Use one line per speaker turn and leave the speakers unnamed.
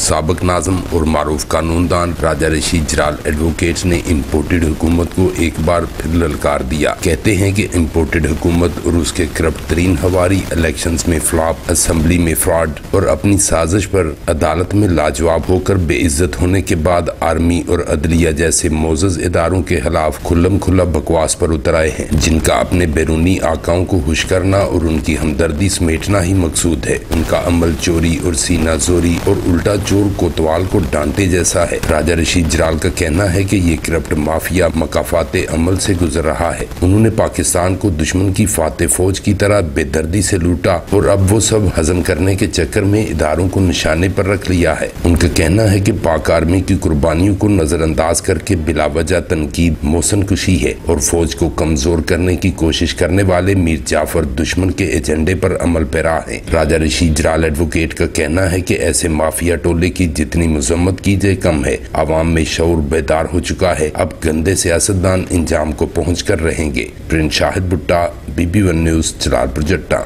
साबिक नाज़िम और मारूफ कानूनदान राजा रशीद जलाल एडवोकेट्स ने इम्पोर्टेड हुकूमत को एक बार फिर ललकार दिया। कहते हैं कि इम्पोर्टेड हुकूमत और उसके करप्ट तरीन हवारी इलेक्शंस में फ्लॉप, असम्बली में फ्रॉड और अपनी साजिश पर अदालत में लाजवाब होकर बेइज्जत होने के बाद आर्मी और अदलिया जैसे मोअज़्ज़ज़ इदारों के खिलाफ खुल्लम खुल्ला बकवास पर उतर आए हैं, जिनका अपने बैरूनी आकाओं को खुश करना और उनकी हमदर्दी समेटना ही मकसूद है। उनका अमल चोरी और सीना जोरी और उल्टा चोर कोतवाल को डांटे जैसा है। राजा रशीद जलाल का कहना है कि ये करप्ट माफिया मकाफाते अमल से गुजर रहा है। उन्होंने पाकिस्तान को दुश्मन की फाते फौज की तरह बेदर्दी से लूटा और अब वो सब हजम करने के चक्कर में इदारों को निशाने पर रख लिया है। उनका कहना है कि पाक आर्मी की कुर्बानियों को नजरअंदाज करके बिलावजह तनकीद मौसन कुशी है और फौज को कमजोर करने की कोशिश करने वाले मीर जाफर दुश्मन के एजेंडे पर अमल पैरा है। राजा रशीद जलाल एडवोकेट का कहना है कि ऐसे माफिया टोले की जितनी मजम्मत की जाए कम है। आवाम में शऊर बेदार हो चुका है। अब गंदे सियासतदान इंजाम को पहुँच कर रहेंगे। प्रिंस शाहिद भुट्टा, BB1 न्यूज़, जलालपुर जट्टा।